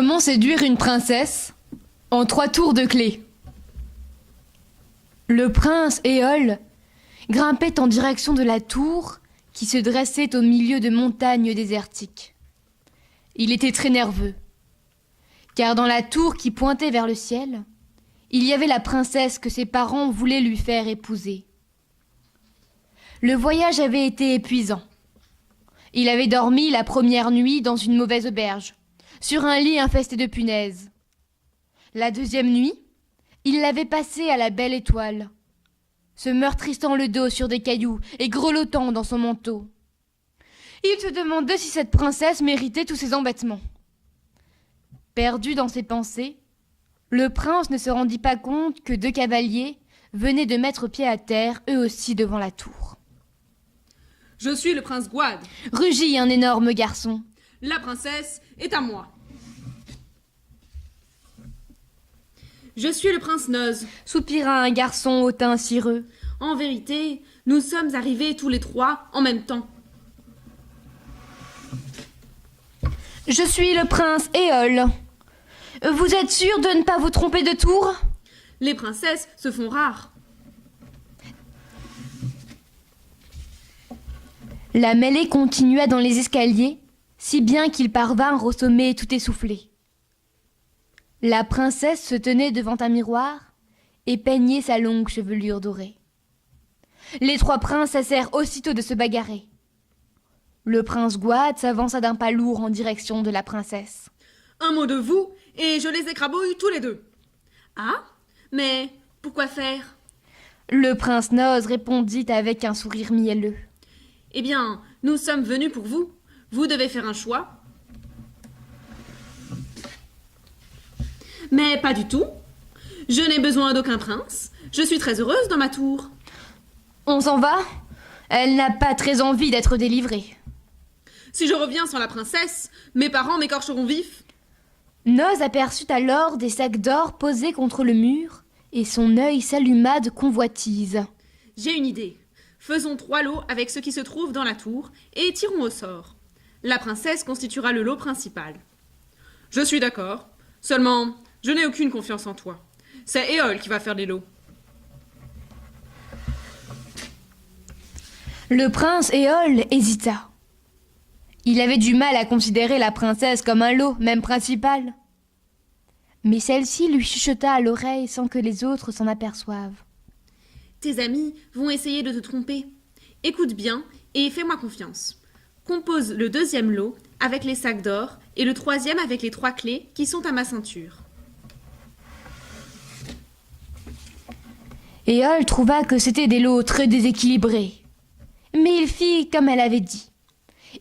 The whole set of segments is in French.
Comment séduire une princesse en 3 tours de clé. Le prince Éole grimpait en direction de la tour qui se dressait au milieu de montagnes désertiques. Il était très nerveux, car dans la tour qui pointait vers le ciel, il y avait la princesse que ses parents voulaient lui faire épouser. Le voyage avait été épuisant. Il avait dormi la première nuit dans une mauvaise auberge, sur un lit infesté de punaises. La deuxième nuit, il l'avait passée à la belle étoile, se meurtrissant le dos sur des cailloux et grelottant dans son manteau. Il se demandait si cette princesse méritait tous ces embêtements. Perdu dans ses pensées, le prince ne se rendit pas compte que 2 cavaliers venaient de mettre pied à terre, eux aussi devant la tour. « Je suis le prince Gouad. » Rugit un énorme garçon. « La princesse est à moi. »« Je suis le prince Noz. » Soupira un garçon au teint cireux. « En vérité, nous sommes arrivés tous les 3 en même temps. »« Je suis le prince Éole. Vous êtes sûr de ne pas vous tromper de tour ? » Les princesses se font rares. La mêlée continua dans les escaliers, si bien qu'ils parvinrent au sommet tout essoufflés. La princesse se tenait devant un miroir et peignait sa longue chevelure dorée. Les 3 princes cessèrent aussitôt de se bagarrer. Le prince Gouad s'avança d'un pas lourd en direction de la princesse. « Un mot de vous, et je les écrabouille tous les 2. »« Ah, mais pourquoi faire ?» Le prince Noz répondit avec un sourire mielleux. « Eh bien, nous sommes venus pour vous. Vous devez faire un choix. » « Mais pas du tout. Je n'ai besoin d'aucun prince. Je suis très heureuse dans ma tour. »« On s'en va ? Elle n'a pas très envie d'être délivrée. » »« Si je reviens sans la princesse, mes parents m'écorcheront vif. » Noz aperçut alors des sacs d'or posés contre le mur, et son œil s'alluma de convoitise. « J'ai une idée. Faisons 3 lots avec ce qui se trouve dans la tour, et tirons au sort. La princesse constituera le lot principal. »« Je suis d'accord. Seulement, je n'ai aucune confiance en toi. C'est Éole qui va faire les lots. » Le prince Éole hésita. Il avait du mal à considérer la princesse comme un lot, même principal. Mais celle-ci lui chuchota à l'oreille sans que les autres s'en aperçoivent. « Tes amis vont essayer de te tromper. Écoute bien et fais-moi confiance. Compose le 2e lot avec les sacs d'or et le 3e avec les 3 clés qui sont à ma ceinture. » Éole trouva que c'étaient des lots très déséquilibrés. Mais il fit comme elle avait dit.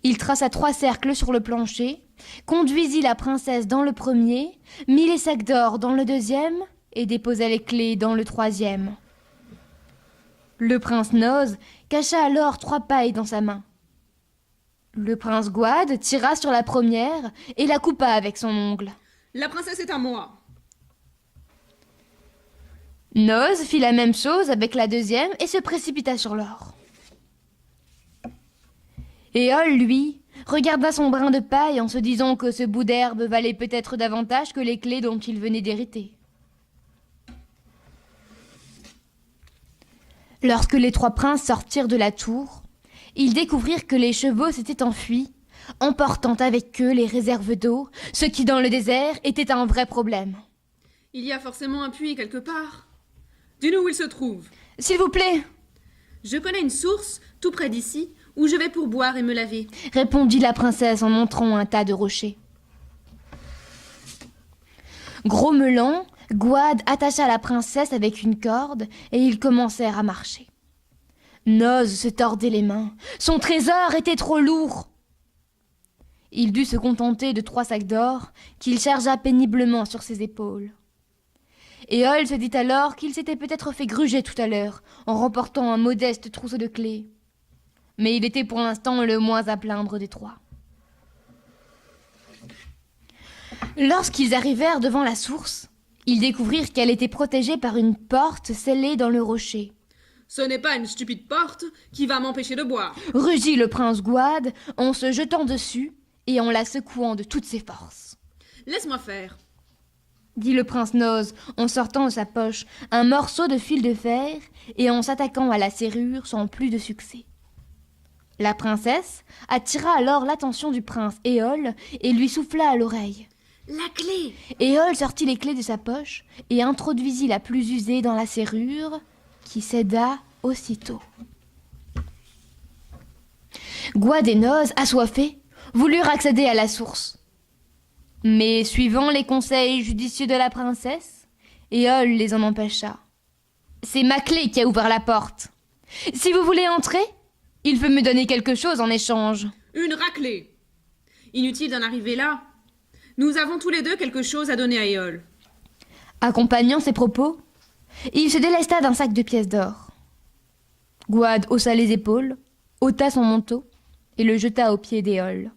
Il traça 3 cercles sur le plancher, conduisit la princesse dans le premier, mit les sacs d'or dans le 2e et déposa les clés dans le 3e. Le prince Noz cacha alors 3 pailles dans sa main. Le prince Gouad tira sur la première et la coupa avec son ongle. « La princesse est à moi. » Noz fit la même chose avec la 2e et se précipita sur l'or. Éole, lui, regarda son brin de paille en se disant que ce bout d'herbe valait peut-être davantage que les clés dont il venait d'hériter. Lorsque les 3 princes sortirent de la tour, ils découvrirent que les chevaux s'étaient enfuis, emportant avec eux les réserves d'eau, ce qui dans le désert était un vrai problème. « Il y a forcément un puits quelque part. Dis-nous où il se trouve. »« S'il vous plaît, Je connais une source tout près d'ici où je vais pour boire et me laver. » répondit la princesse en montrant un tas de rochers. Grommelant, Gouad attacha la princesse avec une corde et ils commencèrent à marcher. Noz se tordait les mains. Son trésor était trop lourd. Il dut se contenter de 3 sacs d'or qu'il chargea péniblement sur ses épaules. Éole se dit alors qu'il s'était peut-être fait gruger tout à l'heure en remportant un modeste trousseau de clés. Mais il était pour l'instant le moins à plaindre des 3. Lorsqu'ils arrivèrent devant la source, ils découvrirent qu'elle était protégée par une porte scellée dans le rocher. « Ce n'est pas une stupide porte qui va m'empêcher de boire. » rugit le prince Gouad en se jetant dessus et en la secouant de toutes ses forces. Laisse-moi faire. dit le prince Noz en sortant de sa poche un morceau de fil de fer et en s'attaquant à la serrure sans plus de succès. La princesse attira alors l'attention du prince Éole et lui souffla à l'oreille. La clé! Éole sortit les clés de sa poche et introduisit la plus usée dans la serrure, qui céda aussitôt. Gouad et Noz, assoiffés, voulurent accéder à la source. Mais, suivant les conseils judicieux de la princesse, Éole les en empêcha. « C'est ma clé qui a ouvert la porte. Si vous voulez entrer, il faut me donner quelque chose en échange. » Une raclée! Inutile d'en arriver là. Nous avons tous les deux quelque chose à donner à Éole. Accompagnant ses propos, il se délesta d'un sac de pièces d'or. Gouad haussa les épaules, ôta son manteau et le jeta aux pieds d'Éole.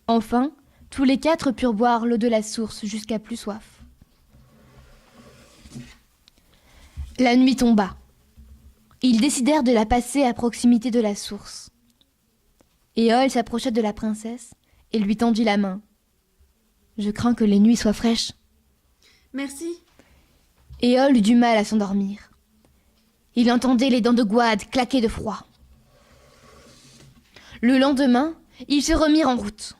Enfin, tous les quatre purent boire l'eau de la source jusqu'à plus soif. La nuit tomba. Ils décidèrent de la passer à proximité de la source. Éole s'approcha de la princesse et lui tendit la main. « Je crains que les nuits soient fraîches. » Merci. Éole eut du mal à s'endormir. Il entendait les dents de Gouad claquer de froid. Le lendemain, ils se remirent en route.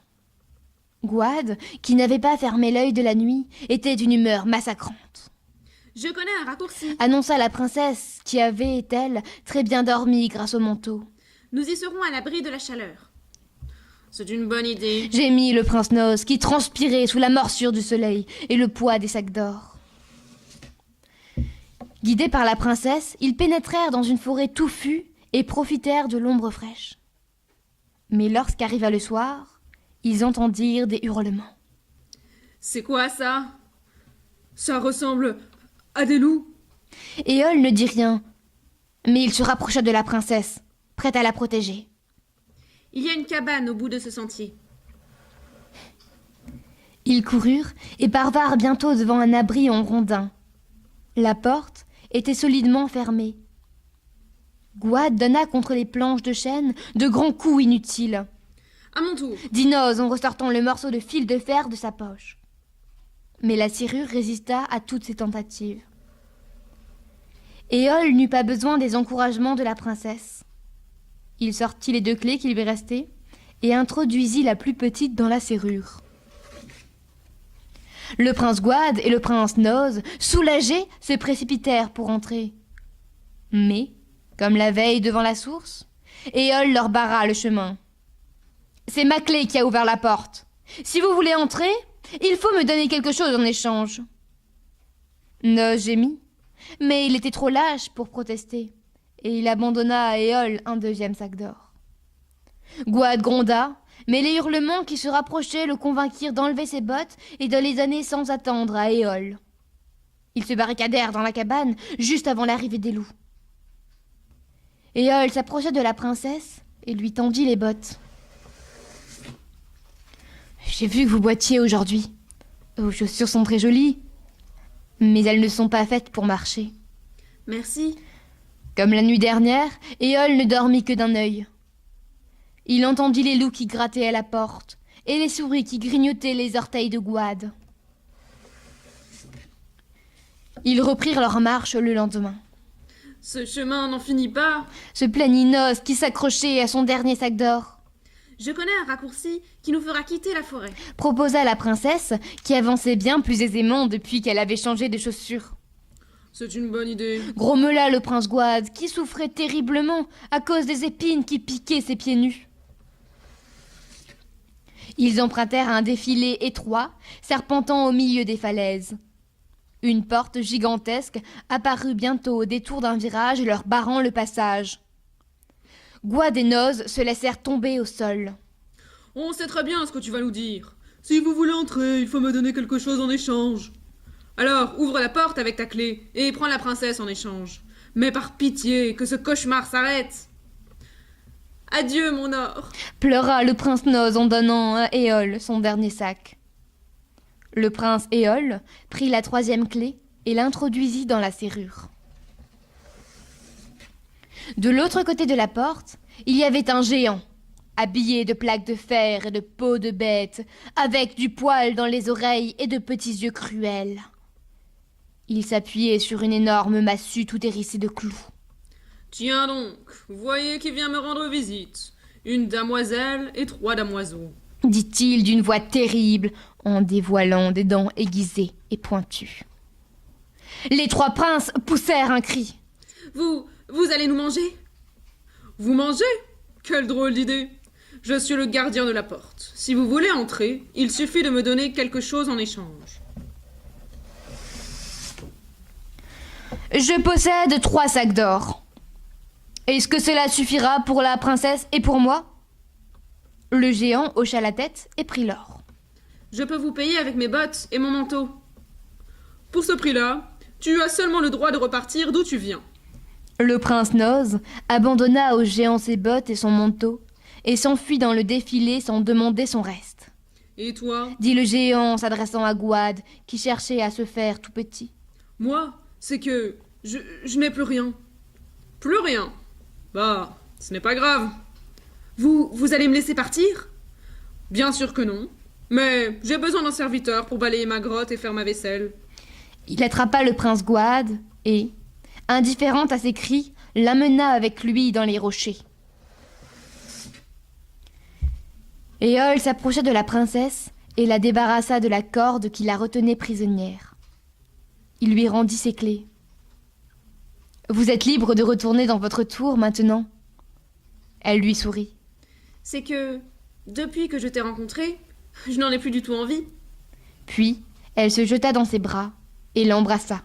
Gouad, qui n'avait pas fermé l'œil de la nuit, était d'une humeur massacrante. « Je connais un raccourci. » annonça la princesse, qui avait, elle, très bien dormi grâce au manteau. « Nous y serons à l'abri de la chaleur. » C'est une bonne idée. Gémit le prince Noz, qui transpirait sous la morsure du soleil et le poids des sacs d'or. Guidés par la princesse, ils pénétrèrent dans une forêt touffue et profitèrent de l'ombre fraîche. Mais lorsqu'arriva le soir, ils entendirent des hurlements. « C'est quoi ça? Ça ressemble à des loups. » Éole ne dit rien, mais il se rapprocha de la princesse, prête à la protéger. Il y a une cabane au bout de ce sentier. Ils coururent et parvinrent bientôt devant un abri en rondin. La porte était solidement fermée. Gouad donna contre les planches de chêne de grands coups inutiles. « À mon tour. » dit Noz en ressortant le morceau de fil de fer de sa poche. Mais la serrure résista à toutes ses tentatives. Éole n'eut pas besoin des encouragements de la princesse. Il sortit les 2 clés qui lui restaient et introduisit la plus petite dans la serrure. Le prince Gouad et le prince Noz, soulagés, se précipitèrent pour entrer. Mais, comme la veille devant la source, Éole leur barra le chemin. « C'est ma clé qui a ouvert la porte. Si vous voulez entrer, il faut me donner quelque chose en échange. » Noz gémit, mais il était trop lâche pour protester. Et il abandonna à Éole un 2e sac d'or. Gouad gronda, mais les hurlements qui se rapprochaient le convainquirent d'enlever ses bottes et de les donner sans attendre à Éole. Ils se barricadèrent dans la cabane juste avant l'arrivée des loups. Éole s'approcha de la princesse et lui tendit les bottes. « J'ai vu que vous boitiez aujourd'hui. Vos chaussures sont très jolies, mais elles ne sont pas faites pour marcher. » « Merci. » Comme la nuit dernière, Éole ne dormit que d'un œil. Il entendit les loups qui grattaient à la porte et les souris qui grignotaient les orteils de Gouad. Ils reprirent leur marche le lendemain. « Ce chemin n'en finit pas. » se plaignit Noz qui s'accrochait à son dernier sac d'or. « Je connais un raccourci qui nous fera quitter la forêt. » proposa la princesse, qui avançait bien plus aisément depuis qu'elle avait changé de chaussures. C'est une bonne idée. Grommela le prince Gouad, qui souffrait terriblement à cause des épines qui piquaient ses pieds nus. Ils empruntèrent un défilé étroit, serpentant au milieu des falaises. Une porte gigantesque apparut bientôt au détour d'un virage, leur barrant le passage. Gouad et Noz se laissèrent tomber au sol. « On sait très bien ce que tu vas nous dire. Si vous voulez entrer, il faut me donner quelque chose en échange. Alors, ouvre la porte avec ta clé et prends la princesse en échange. Mais par pitié, que ce cauchemar s'arrête. Adieu, mon or. » pleura le prince Noz en donnant à Éole son dernier sac. Le prince Éole prit la 3e clé et l'introduisit dans la serrure. De l'autre côté de la porte, il y avait un géant, habillé de plaques de fer et de peaux de bête, avec du poil dans les oreilles et de petits yeux cruels. Il s'appuyait sur une énorme massue tout hérissée de clous. « Tiens donc, voyez qui vient me rendre visite. Une damoiselle et 3 damoiseaux. » dit-il d'une voix terrible, en dévoilant des dents aiguisées et pointues. Les 3 princes poussèrent un cri. « Vous allez nous manger ?»« Vous manger? Quelle drôle d'idée! Je suis le gardien de la porte. Si vous voulez entrer, il suffit de me donner quelque chose en échange. » « Je possède 3 sacs d'or. Est-ce que cela suffira pour la princesse et pour moi ?» Le géant hocha la tête et prit l'or. « Je peux vous payer avec mes bottes et mon manteau. Pour ce prix-là, tu as seulement le droit de repartir d'où tu viens. » Le prince Noz abandonna au géant ses bottes et son manteau et s'enfuit dans le défilé sans demander son reste. « Et toi ?» dit le géant en s'adressant à Gouad, qui cherchait à se faire tout petit. « Moi, c'est que je n'ai plus rien. »« Plus rien? Bah, ce n'est pas grave. Vous allez me laisser partir ? » ?»« Bien sûr que non. Mais j'ai besoin d'un serviteur pour balayer ma grotte et faire ma vaisselle. » Il attrapa le prince Gouad et, indifférent à ses cris, l'amena avec lui dans les rochers. Éole s'approcha de la princesse et la débarrassa de la corde qui la retenait prisonnière. Il lui rendit ses clés. « Vous êtes libre de retourner dans votre tour maintenant. » Elle lui sourit. « C'est que, depuis que je t'ai rencontré, je n'en ai plus du tout envie. » Puis, elle se jeta dans ses bras et l'embrassa.